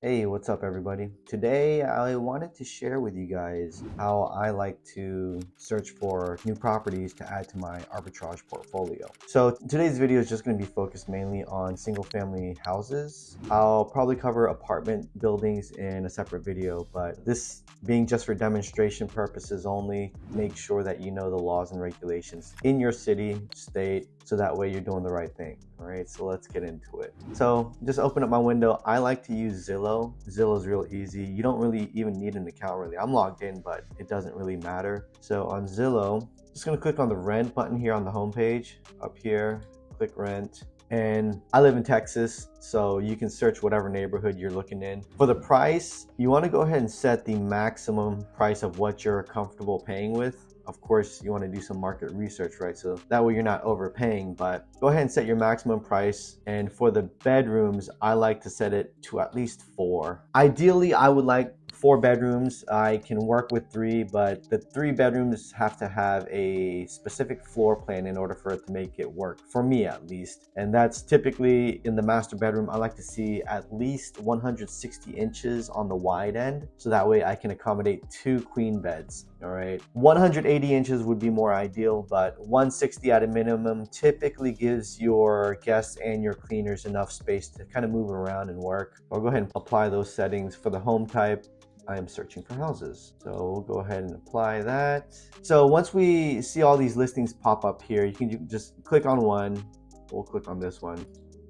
Hey, what's up, everybody? Today, I wanted to share with you guys how I like to search for new properties to add to my arbitrage portfolio. So today's video is just going to be focused mainly on single family houses. I'll probably cover apartment buildings in a separate video, but this being just for demonstration purposes only, make sure that you know the laws and regulations in your city, state, so that way you're doing the right thing. All right, so let's get into it. So just open up my window. I like to use Zillow. Zillow is real easy. You don't really even need an account really. I'm logged in, but it doesn't really matter. So on Zillow, just gonna click on the rent button here on the home page. Up here, click rent. And I live in Texas, so you can search whatever neighborhood you're looking in. For the price, you want to go ahead and set the maximum price of what you're comfortable paying with. Of course, you want to do some market research, right? So that way you're not overpaying, but go ahead and set your maximum price. And for the bedrooms, I like to set it to at least 4. Ideally, I would like 4 bedrooms. I can work with 3, but the 3 bedrooms have to have a specific floor plan in order for it to make it work, for me at least. And that's typically in the master bedroom. I like to see at least 160 inches on the wide end, so that way I can accommodate 2 queen beds. All right, 180 inches would be more ideal, but 160 at a minimum typically gives your guests and your cleaners enough space to kind of move around and work. I'll go ahead and apply those settings. For the home type, I am searching for houses. So we'll go ahead and apply that. So once we see all these listings pop up here, you can just click on one. We'll click on this one.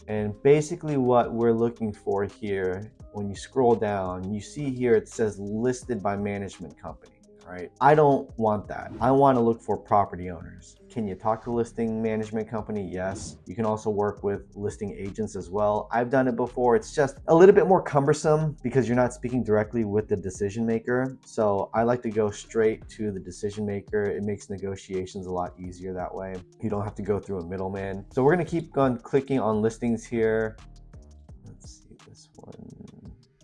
And basically what we're looking for here, when you scroll down, you see here it says listed by management company. Right? I don't want that. I want to look for property owners. Can you talk to listing management company? Yes. You can also work with listing agents as well. I've done it before. It's just a little bit more cumbersome because you're not speaking directly with the decision maker. So I like to go straight to the decision maker. It makes negotiations a lot easier that way. You don't have to go through a middleman. So we're going to keep on clicking on listings here. Let's see this one.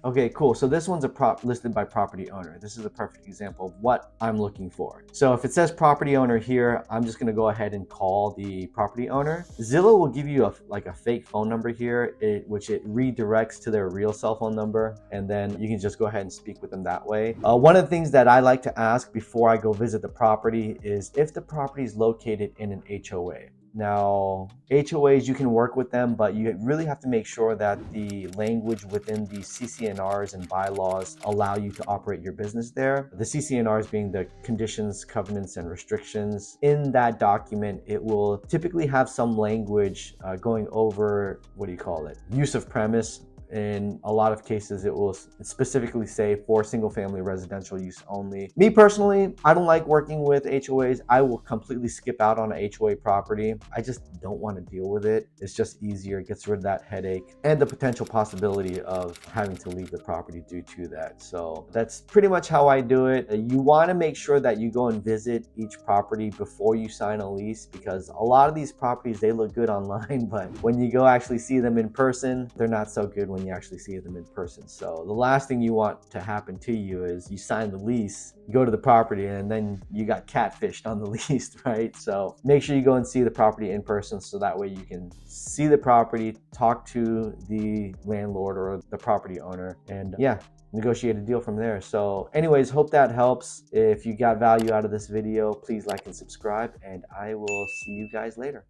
Okay, cool. So this one's listed by property owner. This is a perfect example of what I'm looking for. So if it says property owner here, I'm just gonna go ahead and call the property owner. Zillow will give you a fake phone number here, which it redirects to their real cell phone number, and then you can just go ahead and speak with them that way. One of the things that I like to ask before I go visit the property is if the property is located in an HOA. Now, HOAs, you can work with them, but you really have to make sure that the language within the CC&Rs and bylaws allow you to operate your business there. The CC&Rs being the conditions, covenants, and restrictions. In that document, it will typically have some language going over, use of premise. In a lot of cases, it will specifically say for single family residential use only. Me personally, I don't like working with HOAs. I will completely skip out on a HOA property. I just don't want to deal with it. It's just easier. It gets rid of that headache and the potential possibility of having to leave the property due to that. So that's pretty much how I do it. You want to make sure that you go and visit each property before you sign a lease, because a lot of these properties, they look good online, but when you go actually see them in person, they're not so good when you actually see them in person. So the last thing you want to happen to you is you sign the lease, you go to the property, and then you got catfished on the lease, right? So make sure you go and see the property in person, so that way you can see the property, talk to the landlord or the property owner, and negotiate a deal from there. So anyways, hope that helps. If you got value out of this video, please like and subscribe, and I will see you guys later.